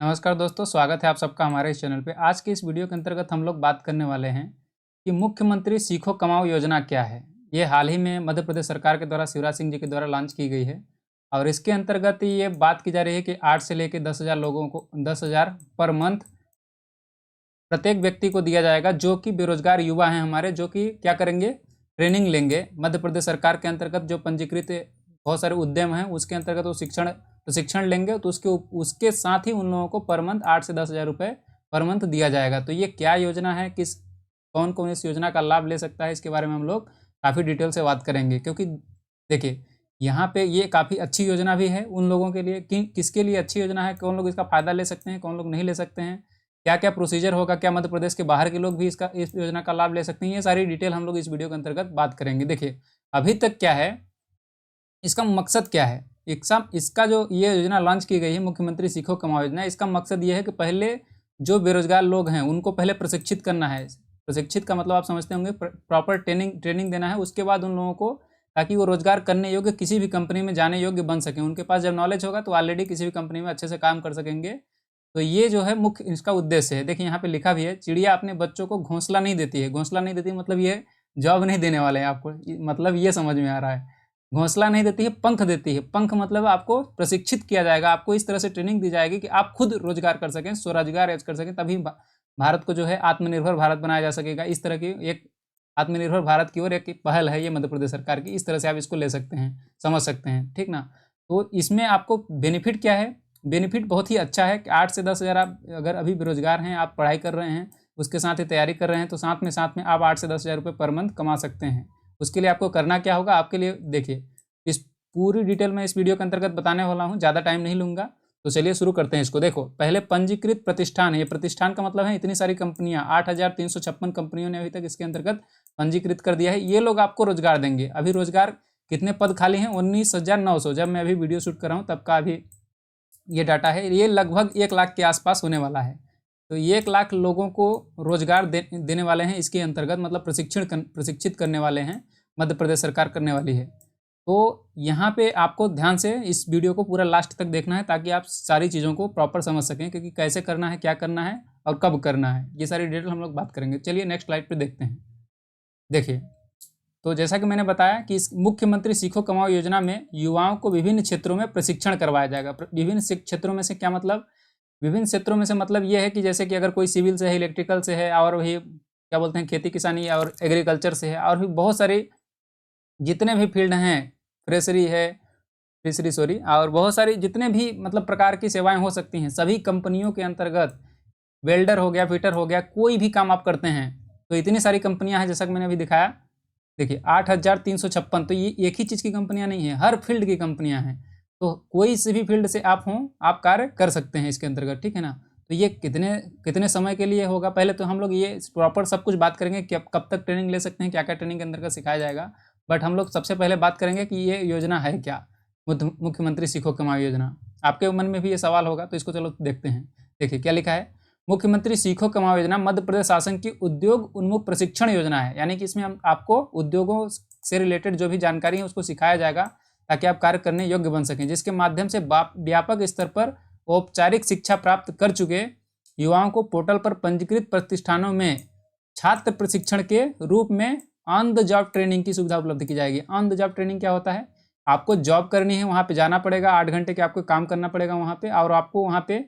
नमस्कार दोस्तों, स्वागत है आप सबका हमारे इस चैनल पे। आज की इस वीडियो के अंतर्गत हम लोग बात करने वाले हैं कि मुख्यमंत्री सीखो कमाओ योजना क्या है। ये हाल ही में मध्य प्रदेश सरकार के द्वारा शिवराज सिंह जी के द्वारा लॉन्च की गई है और इसके अंतर्गत ये बात की जा रही है कि 8 से लेकर 10,000 लोगों को 10,000 पर मंथ प्रत्येक व्यक्ति को दिया जाएगा, जो कि बेरोजगार युवा हैं हमारे, जो कि क्या करेंगे, ट्रेनिंग लेंगे। मध्य प्रदेश सरकार के अंतर्गत जो पंजीकृत बहुत सारे उद्यम हैं उसके अंतर्गत वो प्रशिक्षण लेंगे, तो उसके साथ ही उन लोगों को पर मंथ 8 से 10,000 रुपये पर मंथ दिया जाएगा। तो ये क्या योजना है, कौन कौन इस योजना का लाभ ले सकता है, इसके बारे में हम लोग काफ़ी डिटेल से बात करेंगे। क्योंकि देखिए, यहाँ पे ये काफ़ी अच्छी योजना भी है उन लोगों के लिए कि किसके लिए अच्छी योजना है, कौन लोग इसका फ़ायदा ले सकते हैं, कौन लोग नहीं ले सकते हैं, क्या क्या प्रोसीजर होगा, क्या मध्य प्रदेश के बाहर के लोग भी इस योजना का लाभ ले सकते हैं। ये सारी डिटेल हम लोग इस वीडियो के अंतर्गत बात करेंगे। देखिए, अभी तक क्या है, इसका मकसद क्या है। इसका जो ये योजना लॉन्च की गई है, मुख्यमंत्री सीखो कमाओ योजना, इसका मकसद ये है कि पहले जो बेरोजगार लोग हैं उनको पहले प्रशिक्षित करना है। प्रशिक्षित का मतलब आप समझते होंगे, प्रॉपर ट्रेनिंग देना है। उसके बाद उन लोगों को, ताकि वो रोजगार करने योग्य, किसी भी कंपनी में जाने योग्य बन सकें। उनके पास जब नॉलेज होगा तो ऑलरेडी किसी भी कंपनी में अच्छे से काम कर सकेंगे। तो ये जो है मुख्य इसका उद्देश्य है। देखिए, यहाँ पे लिखा भी है, चिड़िया अपने बच्चों को घोंसला नहीं देती है। घोंसला नहीं देती मतलब ये जॉब नहीं देने वाले हैं आपको, मतलब ये समझ में आ रहा है। घोंसला नहीं देती है, पंख देती है। पंख मतलब आपको प्रशिक्षित किया जाएगा, आपको इस तरह से ट्रेनिंग दी जाएगी कि आप खुद रोजगार कर सकें, स्वरोजगार कर सकें। तभी भारत को जो है आत्मनिर्भर भारत बनाया जा सकेगा। इस तरह की एक आत्मनिर्भर भारत की ओर एक पहल है ये मध्य प्रदेश सरकार की। इस तरह से आप इसको ले सकते हैं, समझ सकते हैं, ठीक ना। तो इसमें आपको बेनिफिट क्या है, बेनिफिट बहुत ही अच्छा है कि 8 से 10,000 आप अगर अभी बेरोजगार हैं, आप पढ़ाई कर रहे हैं, उसके साथ ही तैयारी कर रहे हैं, तो साथ में आप 8 से 10,000 रुपये पर मंथ कमा सकते हैं। उसके लिए आपको करना क्या होगा, आपके लिए देखिए, इस पूरी डिटेल में इस वीडियो के अंतर्गत बताने वाला हूँ, ज़्यादा टाइम नहीं लूँगा। तो चलिए शुरू करते हैं इसको। देखो, पहले पंजीकृत प्रतिष्ठान है। ये प्रतिष्ठान का मतलब है इतनी सारी कंपनियां, 8,356 कंपनियों ने अभी तक इसके अंतर्गत पंजीकृत कर दिया है। ये लोग आपको रोजगार देंगे। अभी रोजगार कितने पद खाली हैं, 19,900। जब मैं अभी वीडियो शूट कर रहा हूँ तब का अभी ये डाटा है। ये लगभग 1 लाख के आसपास होने वाला है। तो ये 1 लाख लोगों को रोजगार देने वाले हैं इसके अंतर्गत, मतलब प्रशिक्षित करने वाले हैं, मध्य प्रदेश सरकार करने वाली है। तो यहाँ पे आपको ध्यान से इस वीडियो को पूरा लास्ट तक देखना है, ताकि आप सारी चीज़ों को प्रॉपर समझ सकें, क्योंकि कैसे करना है, क्या करना है और कब करना है, ये सारी डिटेल हम लोग बात करेंगे। चलिए नेक्स्ट स्लाइड पे देखते हैं। देखिए, तो जैसा कि मैंने बताया कि इस मुख्यमंत्री सीखो कमाओ योजना में युवाओं को विभिन्न क्षेत्रों में प्रशिक्षण करवाया जाएगा। विभिन्न क्षेत्रों में से क्या मतलब, विभिन्न क्षेत्रों में से मतलब ये है कि जैसे कि अगर कोई सिविल से है, इलेक्ट्रिकल से है, और वही क्या बोलते हैं, खेती किसानी और एग्रीकल्चर से है, और भी बहुत सारी जितने भी फील्ड हैं, फिशरी सॉरी, और बहुत सारी जितने भी मतलब प्रकार की सेवाएं हो सकती हैं, सभी कंपनियों के अंतर्गत, वेल्डर हो गया, फिटर हो गया, कोई भी काम आप करते हैं, तो इतनी सारी कंपनियां हैं जैसा कि मैंने अभी दिखाया। देखिए, 8,356, तो ये एक ही चीज़ की कंपनियां नहीं है, हर फील्ड की कंपनियां हैं। तो कोई से भी फील्ड से आप हों, आप कार्य कर सकते हैं इसके अंतर्गत, ठीक है ना। तो ये कितने कितने समय के लिए होगा, पहले तो हम लोग ये प्रॉपर सब कुछ बात करेंगे कि कब तक ट्रेनिंग ले सकते हैं, क्या क्या ट्रेनिंग के अंतर्गत सिखाया जाएगा। बट हम लोग सबसे पहले बात करेंगे कि ये योजना है क्या, मुख्यमंत्री सीखो कमाओ योजना। आपके मन में भी ये सवाल होगा, तो इसको चलो देखते हैं। देखिए क्या लिखा है, मुख्यमंत्री सीखो कमाओ योजना मध्य प्रदेश शासन की उद्योग उन्मुख प्रशिक्षण योजना है। यानी कि इसमें हम आपको उद्योगों से रिलेटेड जो भी जानकारी है उसको सिखाया जाएगा, ताकि आप कार्य करने योग्य बन सकें, जिसके माध्यम से व्यापक स्तर पर औपचारिक शिक्षा प्राप्त कर चुके युवाओं को पोर्टल पर पंजीकृत प्रतिष्ठानों में छात्र प्रशिक्षण के रूप में ऑन द जॉब ट्रेनिंग की सुविधा उपलब्ध की जाएगी। ऑन द जॉब ट्रेनिंग क्या होता है, आपको जॉब करनी है, वहाँ पे जाना पड़ेगा, 8 घंटे के आपको काम करना पड़ेगा वहाँ पे, और आपको वहाँ पे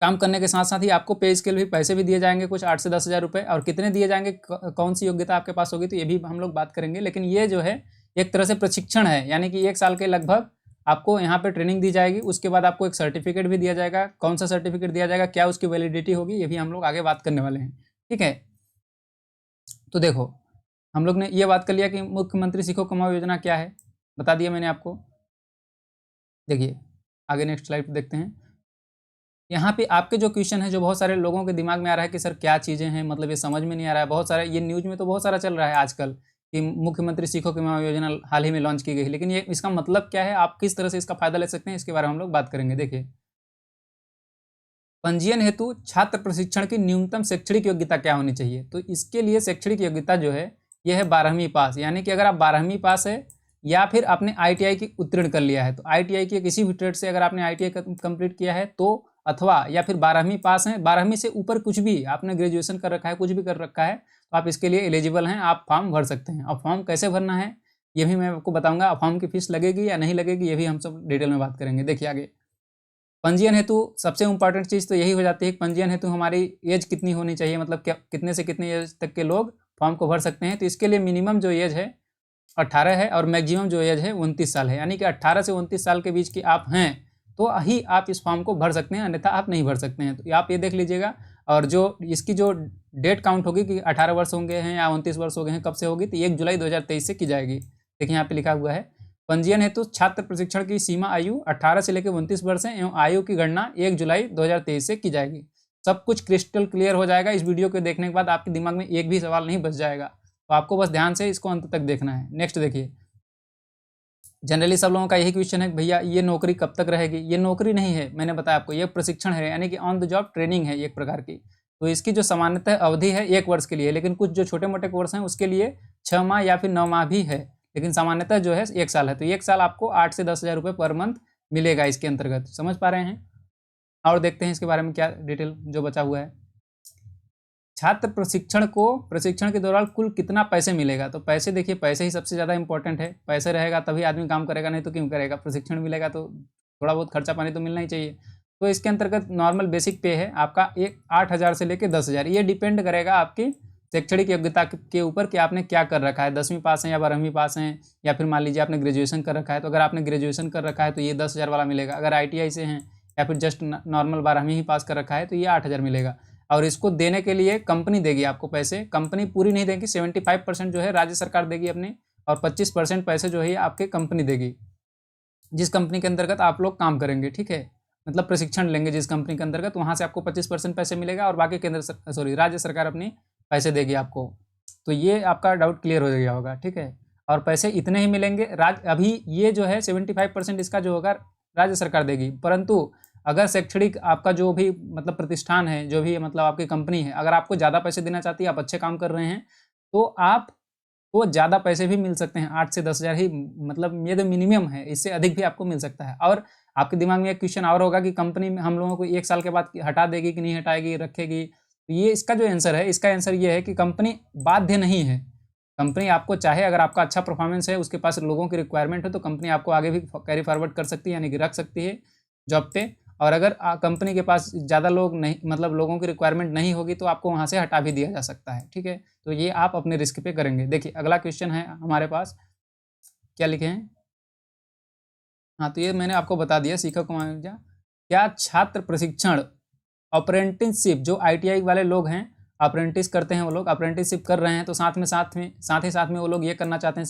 काम करने के साथ साथ ही आपको पे स्केल भी, पैसे भी दिए जाएंगे, कुछ 8 से 10,000 रुपये। और कितने दिए जाएंगे, कौन सी योग्यता आपके पास होगी, तो ये भी हम लोग बात करेंगे। लेकिन ये जो है एक तरह से प्रशिक्षण है, यानी कि 1 साल के लगभग आपको यहाँ पे ट्रेनिंग दी जाएगी। उसके बाद आपको एक सर्टिफिकेट भी दिया जाएगा। कौन सा सर्टिफिकेट दिया जाएगा, क्या उसकी वैलिडिटी होगी, ये भी हम लोग आगे बात करने वाले हैं, ठीक है। तो देखो, हम लोग ने ये बात कर लिया कि मुख्यमंत्री सीखो कमाओ योजना क्या है, बता दिया मैंने आपको। देखिए आगे नेक्स्ट स्लाइड देखते हैं। यहाँ पे आपके जो क्वेश्चन है, जो बहुत सारे लोगों के दिमाग में आ रहा है कि सर क्या चीज़ें हैं, मतलब ये समझ में नहीं आ रहा है। बहुत सारे ये न्यूज़ में तो बहुत सारा चल रहा है आजकल कि मुख्यमंत्री सीखो कमाओ योजना हाल ही में लॉन्च की गई है, लेकिन ये इसका मतलब क्या है, आप किस तरह से इसका फायदा ले सकते हैं, इसके बारे में हम लोग बात करेंगे। देखिए, पंजीयन हेतु छात्र प्रशिक्षण की न्यूनतम शैक्षणिक योग्यता क्या होनी चाहिए, तो इसके लिए शैक्षणिक योग्यता जो है यह है 12वीं पास। यानी कि अगर आप 12वीं पास है या फिर आपने ITI की उत्तीर्ण कर लिया है, तो ITI की किसी भी ट्रेड से अगर आपने ITI कंप्लीट किया है तो अथवा या फिर 12वीं पास हैं, 12वीं से ऊपर कुछ भी आपने ग्रेजुएशन कर रखा है, कुछ भी कर रखा है, तो आप इसके लिए एलिजिबल हैं, आप फॉर्म भर सकते हैं। और फॉर्म कैसे भरना है ये भी मैं आपको बताऊंगा। फॉर्म की फीस लगेगी या नहीं लगेगी ये भी हम सब डिटेल में बात करेंगे। देखिए आगे, पंजीयन हेतु सबसे इंपॉर्टेंट चीज़ तो यही हो जाती है कि पंजीयन हेतु हमारी एज कितनी होनी चाहिए, मतलब क्या कितने से कितनी एज तक के लोग फॉर्म को भर सकते हैं। तो इसके लिए मिनिमम जो एज है 18 है और मैक्सिमम जो एज है 29 साल है, यानी कि 18 से 29 साल के बीच की आप हैं तो ही आप इस फॉर्म को भर सकते हैं, अन्यथा आप नहीं भर सकते हैं। तो आप ये देख लीजिएगा। और जो इसकी जो डेट काउंट होगी कि 18 वर्ष होंगे हैं या 29 वर्ष हो गए हैं, कब से होगी, तो 1 जुलाई 2023 से की जाएगी। देखिए यहाँ पे लिखा हुआ है, पंजीयन हेतु छात्र प्रशिक्षण की सीमा आयु 18 से लेकर 29 वर्ष है एवं आयु की गणना 1 जुलाई 2023 से की जाएगी। सब कुछ क्रिस्टल क्लियर हो जाएगा। इस वीडियो को देखने के बाद आपके दिमाग में एक भी सवाल नहीं बच जाएगा, तो आपको बस ध्यान से इसको अंत तक देखना है। नेक्स्ट देखिए, जनरली सब लोगों का यही क्वेश्चन है कि भैया ये नौकरी कब तक रहेगी। ये नौकरी नहीं है, मैंने बताया आपको, ये प्रशिक्षण है, यानी कि ऑन द जॉब ट्रेनिंग है एक प्रकार की। तो इसकी जो सामान्यतः अवधि है 1 वर्ष के लिए, लेकिन कुछ जो छोटे मोटे कोर्स हैं उसके लिए 6 माह या फिर 9 माह भी है, लेकिन सामान्यतः जो है 1 साल है। तो 1 साल आपको 8 से 10 हज़ार रुपये पर मंथ मिलेगा इसके अंतर्गत। समझ पा रहे हैं? और देखते हैं इसके बारे में क्या डिटेल जो बचा हुआ है। छात्र प्रशिक्षण के दौरान कुल कितना पैसे मिलेगा। तो पैसे देखिए, पैसे ही सबसे ज़्यादा इंपॉर्टेंट है। पैसे रहेगा तभी आदमी काम करेगा, नहीं तो क्यों करेगा। प्रशिक्षण मिलेगा तो थोड़ा बहुत खर्चा पानी तो मिलना ही चाहिए। तो इसके अंतर्गत नॉर्मल बेसिक पे है आपका 8 हज़ार से लेकर 10 हज़ार। ये डिपेंड करेगा आपकी शैक्षणिक योग्यता के ऊपर कि आपने क्या कर रखा है, 10वीं पास हैं या 12वीं पास हैं, या फिर मान लीजिए आपने ग्रेजुएशन कर रखा है। तो अगर आपने ग्रेजुएशन कर रखा है तो ये 10 हज़ार वाला मिलेगा। अगर ITI से हैं या फिर जस्ट नॉर्मल 12वीं ही पास कर रखा है तो ये 8 हज़ार मिलेगा। और इसको देने के लिए कंपनी देगी आपको पैसे। कंपनी पूरी नहीं देगी, 75% जो है राज्य सरकार देगी अपनी, और 25% पैसे जो है आपके कंपनी देगी, जिस कंपनी के अंतर्गत आप लोग काम करेंगे। ठीक है, मतलब प्रशिक्षण लेंगे जिस कंपनी के अंतर्गत, वहाँ से आपको 25% पैसे मिलेगा और बाकी राज्य सरकार अपनी पैसे देगी आपको। तो ये आपका डाउट क्लियर हो गया होगा। ठीक है, और पैसे इतने ही मिलेंगे। अभी ये जो है 75% इसका जो होगा राज्य सरकार देगी, परंतु अगर शैक्षणिक आपका जो भी मतलब प्रतिष्ठान है, जो भी मतलब आपकी कंपनी है, अगर आपको ज़्यादा पैसे देना चाहती है, आप अच्छे काम कर रहे हैं, तो आपको ज़्यादा पैसे भी मिल सकते हैं। 8 से 10 हज़ार ही मतलब ये तो मिनिमम है, इससे अधिक भी आपको मिल सकता है। और आपके दिमाग में एक क्वेश्चन और होगा कि कंपनी में हम लोगों को 1 साल के बाद हटा देगी कि नहीं हटाएगी, रखेगी। तो ये इसका जो आंसर है, इसका आंसर ये है कि कंपनी बाध्य नहीं है। कंपनी आपको चाहे, अगर आपका अच्छा परफॉर्मेंस है, उसके पास लोगों की रिक्वायरमेंट है, तो कंपनी आपको आगे भी कैरी फॉरवर्ड कर सकती है, यानी कि रख सकती है जॉब पे। और अगर कंपनी के पास ज़्यादा लोग नहीं, मतलब लोगों की रिक्वायरमेंट नहीं होगी, तो आपको वहाँ से हटा भी दिया जा सकता है। ठीक है, तो ये आप अपने रिस्क पे करेंगे। देखिए अगला क्वेश्चन है हमारे पास, क्या लिखे हैं। हाँ, तो ये मैंने आपको बता दिया, सीखो कमाओ। क्या छात्र प्रशिक्षण अप्रेंटिसशिप, जो ITI वाले लोग हैं, अप्रेंटिस करते हैं, वो लोग अप्रेंटिसशिप कर रहे हैं, तो साथ ही साथ में वो लोग ये करना चाहते हैं,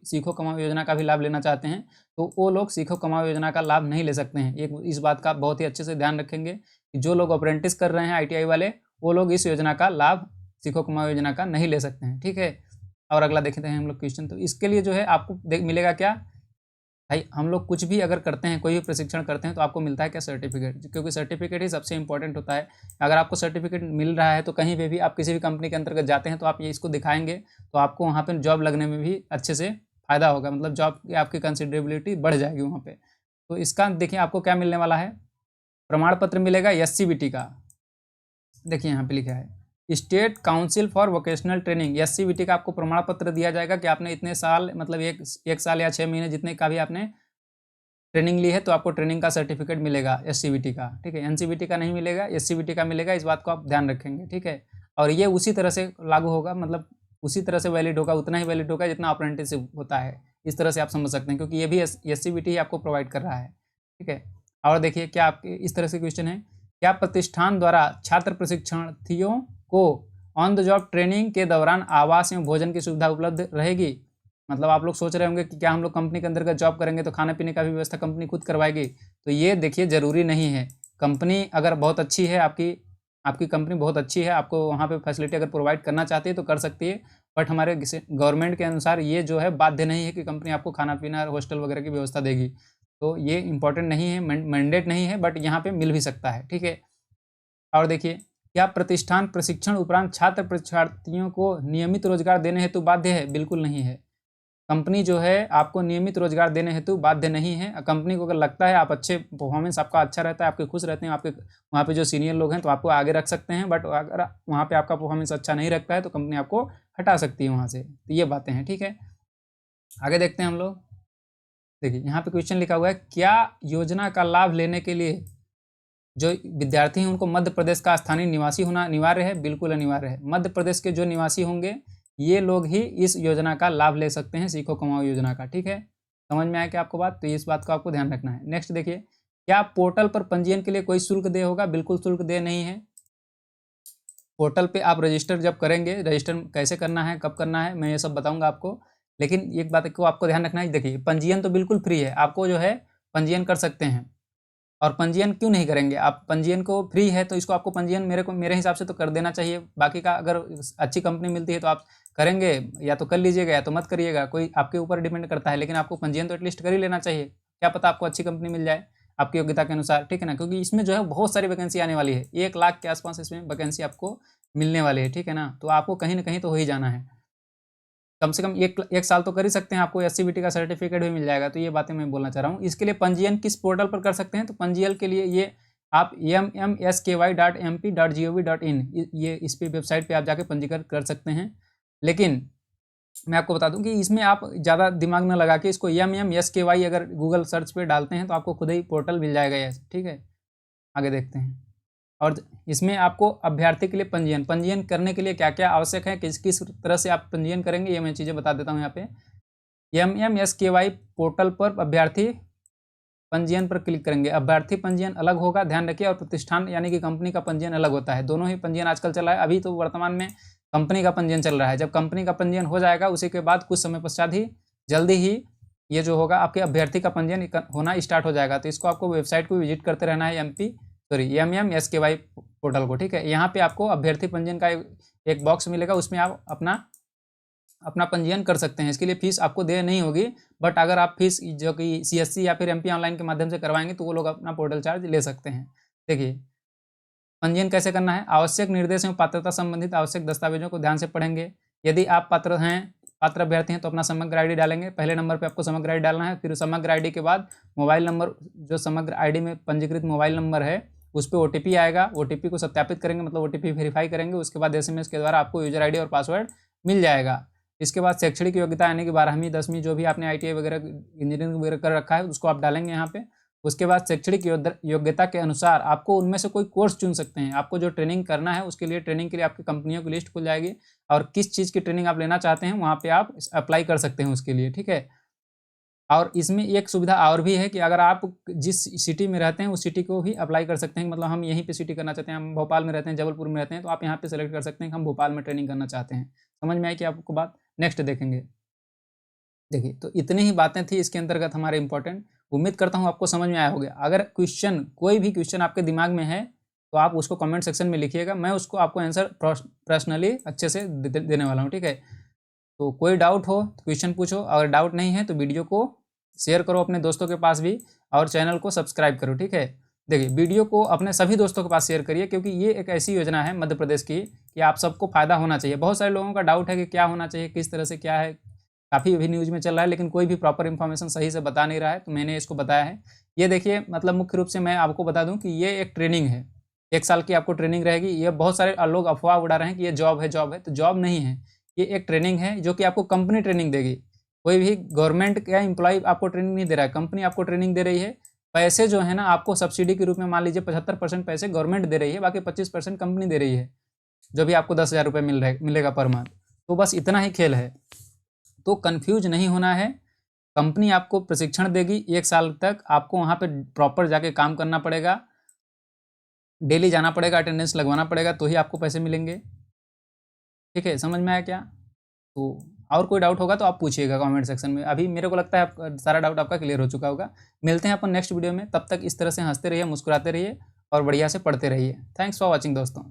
सीखो कमाओ योजना का भी लाभ लेना चाहते हैं, तो वो लोग सीखो कमाओ योजना का लाभ नहीं ले सकते हैं। एक इस बात का बहुत ही अच्छे से ध्यान रखेंगे कि जो लोग अप्रेंटिस कर रहे हैं ITI वाले, वो लोग इस योजना का लाभ, सीखो कमाओ योजना का नहीं ले सकते हैं। ठीक है, और अगला देखते हैं हम लोग क्वेश्चन। तो इसके लिए जो है आपको मिलेगा क्या भाई, हम लोग कुछ भी अगर करते हैं, कोई भी प्रशिक्षण करते हैं, तो आपको मिलता है क्या, सर्टिफिकेट। क्योंकि सर्टिफिकेट ही सबसे इंपॉर्टेंट होता है। अगर आपको सर्टिफिकेट मिल रहा है तो कहीं पे भी आप किसी भी कंपनी के अंतर्गत जाते हैं तो आप ये इसको दिखाएंगे, तो आपको वहाँ पे जॉब लगने में भी अच्छे से फ़ायदा होगा, मतलब जॉब की आपकी कंसिडरेबिलिटी बढ़ जाएगी वहाँ पे। तो इसका देखिए आपको क्या मिलने वाला है, प्रमाण पत्र मिलेगा SCVT का। देखिए यहाँ पे लिखा है state council for vocational training, SCVT का आपको प्रमाण पत्र दिया जाएगा कि आपने इतने साल, मतलब एक साल या 6 महीने जितने का भी आपने ट्रेनिंग ली है, तो आपको ट्रेनिंग का सर्टिफिकेट मिलेगा SCVT का। ठीक है, NCVT का नहीं मिलेगा, SCVT का मिलेगा। इस बात को आप ध्यान रखेंगे। ठीक है, और ये उसी तरह से लागू होगा, मतलब उसी तरह से वैलिड होगा, उतना ही वैलिड होगा जितना अप्रेंटिसशिप होता है। इस तरह से आप समझ सकते हैं, क्योंकि ये भी SCVT ही आपको प्रोवाइड कर रहा है। ठीक है, और देखिए क्या आपके इस तरह से क्वेश्चन है, क्या प्रतिष्ठान द्वारा छात्र प्रशिक्षणार्थियों को ऑन द जॉब ट्रेनिंग के दौरान आवास एवं भोजन की सुविधा उपलब्ध रहेगी। मतलब आप लोग सोच रहे होंगे कि क्या हम लोग कंपनी के अंतर्गत जॉब करेंगे तो खाने पीने का भी व्यवस्था कंपनी खुद करवाएगी। तो ये देखिए ज़रूरी नहीं है। कंपनी अगर बहुत अच्छी है, आपकी कंपनी बहुत अच्छी है, आपको वहाँ पे फैसिलिटी अगर प्रोवाइड करना चाहती है तो कर सकती है, बट हमारे गवर्नमेंट के अनुसार ये जो है बाध्य नहीं है कि कंपनी आपको खाना पीना हॉस्टल वगैरह की व्यवस्था देगी। तो ये इंपॉर्टेंट नहीं है, मैंडेट नहीं है, बट यहाँ पर मिल भी सकता है। ठीक है, और देखिए क्या प्रतिष्ठान प्रशिक्षण उपरांत छात्र परीक्षार्थियों को नियमित रोजगार देने हेतु बाध्य है। बिल्कुल नहीं है। कंपनी जो है आपको नियमित रोजगार देने हेतु बाध्य नहीं है। कंपनी को अगर लगता है आप अच्छे परफॉर्मेंस आपका अच्छा रहता है, आपके खुश रहते हैं, आपके वहाँ पे जो सीनियर लोग हैं तो आपको आगे रख सकते हैं, बट अगर वहाँ पे आपका परफॉर्मेंस अच्छा नहीं रखता है तो कंपनी आपको हटा सकती है वहाँ से। तो ये बातें हैं, ठीक है। आगे देखते हैं हम लोग। देखिए यहाँ पे क्वेश्चन लिखा हुआ है, क्या योजना का लाभ लेने के लिए जो विद्यार्थी हैं उनको मध्य प्रदेश का स्थानीय निवासी होना अनिवार्य है? बिल्कुल अनिवार्य है। मध्य प्रदेश के जो निवासी होंगे ये लोग ही इस योजना का लाभ ले सकते हैं, सीखो कमाओ योजना का, ठीक है। समझ में आया क्या आपको बात? तो इस बात को आपको ध्यान रखना है। नेक्स्ट देखिए, क्या पोर्टल पर पंजीयन के लिए कोई शुल्क देय होगा? बिल्कुल शुल्क देय नहीं है। पोर्टल पे आप रजिस्टर जब करेंगे, रजिस्टर कैसे करना है, कब करना है, मैं ये सब बताऊंगा आपको, लेकिन एक बात को आपको ध्यान रखना है। देखिए पंजीयन तो बिल्कुल फ्री है, आपको जो है पंजीयन कर सकते हैं। और पंजीयन क्यों नहीं करेंगे आप? पंजीयन को फ्री है तो इसको आपको पंजीयन मेरे हिसाब से तो कर देना चाहिए। बाकी का अगर अच्छी कंपनी मिलती है तो आप करेंगे, या तो कर लीजिएगा या तो मत करिएगा, कोई आपके ऊपर डिपेंड करता है, लेकिन आपको पंजीयन तो एटलीस्ट कर ही लेना चाहिए। क्या पता आपको अच्छी कंपनी मिल जाए आपकी योग्यता के अनुसार, ठीक है ना। क्योंकि इसमें जो है बहुत सारी वैकेंसी आने वाली है, 1 लाख के आसपास इसमें वैकेंसी आपको मिलने वाली है, ठीक है ना। तो आपको कहीं ना कहीं तो हो ही जाना है, कम से कम एक साल तो कर ही सकते हैं, आपको SCBT का सर्टिफिकेट भी मिल जाएगा। तो ये बातें मैं बोलना चाह रहा हूँ। इसके लिए पंजीयन किस पोर्टल पर कर सकते हैं? तो पंजीयन के लिए ये आप mmsky.mp.gov.in ये इस पे वेबसाइट पे आप जाके पंजीकरण कर सकते हैं। लेकिन मैं आपको बता दूं कि इसमें आप ज़्यादा दिमाग न लगा के इसको mmsky अगर गूगल सर्च पे डालते हैं तो आपको खुद ही पोर्टल मिल जाएगा ये, ठीक है। आगे देखते हैं। और इसमें आपको अभ्यर्थी के लिए पंजीयन करने के लिए क्या क्या आवश्यक है, किस किस तरह से आप पंजीयन करेंगे, ये मैं चीज़ें बता देता हूँ यहाँ पे। mmsky पोर्टल पर अभ्यर्थी पंजीयन पर क्लिक करेंगे। अभ्यर्थी पंजीयन अलग होगा, ध्यान रखिए, और प्रतिष्ठान यानी कि कंपनी का पंजीयन अलग होता है। दोनों ही पंजीयन आजकल चल रहा है। अभी तो वर्तमान में कंपनी का पंजीयन चल रहा है। जब कंपनी का पंजीयन हो जाएगा उसी के बाद कुछ समय पश्चात ही जल्दी ही ये जो होगा आपके अभ्यर्थी का पंजीयन होना स्टार्ट हो जाएगा। तो इसको आपको वेबसाइट को विजिट करते रहना है, mmsky पोर्टल को, ठीक है। यहाँ पे आपको अभ्यर्थी पंजीयन का एक बॉक्स मिलेगा, उसमें आप अपना पंजीयन कर सकते हैं। इसके लिए फीस आपको दे नहीं होगी, बट अगर आप फीस जो कि CSC या फिर MP ऑनलाइन के माध्यम से करवाएंगे तो वो लोग अपना पोर्टल चार्ज ले सकते हैं। देखिए पंजीयन कैसे करना है। आवश्यक निर्देश एवं पात्रता संबंधित आवश्यक दस्तावेजों को ध्यान से पढ़ेंगे। यदि आप पात्र अभ्यर्थी हैं तो अपना समग्र ID डालेंगे। पहले नंबर पे आपको समग्र ID डालना है, फिर समग्र ID के बाद मोबाइल नंबर, जो समग्र ID में पंजीकृत मोबाइल नंबर है उस पर OTP आएगा। OTP को सत्यापित करेंगे, मतलब OTP वेरीफाई करेंगे। उसके बाद SMS के द्वारा आपको यूजर ID और पासवर्ड मिल जाएगा। इसके बाद शैक्षणिक योग्यता यानी कि 12वीं 10वीं जो भी आपने ITI वगैरह इंजीनियरिंग वगैरह कर रखा है उसको आप डालेंगे यहाँ पे। उसके बाद शैक्षणिक योग्यता के अनुसार आपको उनमें से कोई कोर्स चुन सकते हैं। आपको जो ट्रेनिंग करना है उसके लिए ट्रेनिंग के लिए आपकी कंपनियों की लिस्ट खुल जाएगी, और किस चीज़ की ट्रेनिंग आप लेना चाहते हैं वहाँ पे आप अप्लाई कर सकते हैं उसके लिए, ठीक है। और इसमें एक सुविधा और भी है कि अगर आप जिस सिटी में रहते हैं उस सिटी को भी अप्लाई कर सकते हैं। मतलब हम यहीं पे सिटी करना चाहते हैं, हम भोपाल में रहते हैं, जबलपुर में रहते हैं, तो आप यहाँ पे सेलेक्ट कर सकते हैं कि हम भोपाल में ट्रेनिंग करना चाहते हैं। समझ में आई कि आपको बात? नेक्स्ट देखेंगे। देखिए तो इतनी ही बातें थी इसके अंतर्गत हमारे इंपॉर्टेंट। उम्मीद करता हूँ आपको समझ में आया होगा। अगर कोई भी क्वेश्चन आपके दिमाग में है तो आप उसको कमेंट सेक्शन में लिखिएगा, मैं उसको आपको आंसर पर्सनली अच्छे से देने वाला हूँ, ठीक है। तो कोई डाउट हो तो क्वेश्चन पूछो, अगर डाउट नहीं है तो वीडियो को शेयर करो अपने दोस्तों के पास भी, और चैनल को सब्सक्राइब करो, ठीक है। देखिए वीडियो को अपने सभी दोस्तों के पास शेयर करिए, क्योंकि ये एक ऐसी योजना है मध्य प्रदेश की कि आप सबको फ़ायदा होना चाहिए। बहुत सारे लोगों का डाउट है कि क्या होना चाहिए, किस तरह से क्या है, काफ़ी अभी न्यूज़ में चल रहा है, लेकिन कोई भी प्रॉपर इन्फॉर्मेशन सही से बता नहीं रहा है, तो मैंने इसको बताया है। ये देखिए मतलब मुख्य रूप से मैं आपको बता दूं कि ये एक ट्रेनिंग है, 1 साल की आपको ट्रेनिंग रहेगी। ये बहुत सारे लोग अफवाह उड़ा रहे हैं कि ये जॉब है, तो जॉब नहीं है, ये एक ट्रेनिंग है जो कि आपको कंपनी ट्रेनिंग देगी। कोई भी गवर्नमेंट का एम्प्लॉय आपको ट्रेनिंग नहीं दे रहा है, कंपनी आपको ट्रेनिंग दे रही है। पैसे जो है ना आपको सब्सिडी के रूप में मान लीजिए 75% पैसे गवर्नमेंट दे रही है, बाकी 25% कंपनी दे रही है, जो भी आपको 10,000 रुपये मिलेगा पर मंथ। तो बस इतना ही खेल है, तो कंफ्यूज नहीं होना है। कंपनी आपको प्रशिक्षण देगी 1 साल तक, आपको वहाँ पे प्रॉपर जाके काम करना पड़ेगा, डेली जाना पड़ेगा, अटेंडेंस लगवाना पड़ेगा, तो ही आपको पैसे मिलेंगे, ठीक है। समझ में आया क्या? तो और कोई डाउट होगा तो आप पूछिएगा कमेंट सेक्शन में। अभी मेरे को लगता है सारा डाउट आपका क्लियर हो चुका होगा। मिलते हैं अपन नेक्स्ट वीडियो में, तब तक इस तरह से हंसते रहिए, मुस्कुराते रहिए और बढ़िया से पढ़ते रहिए। थैंक्स फॉर वॉचिंग दोस्तों।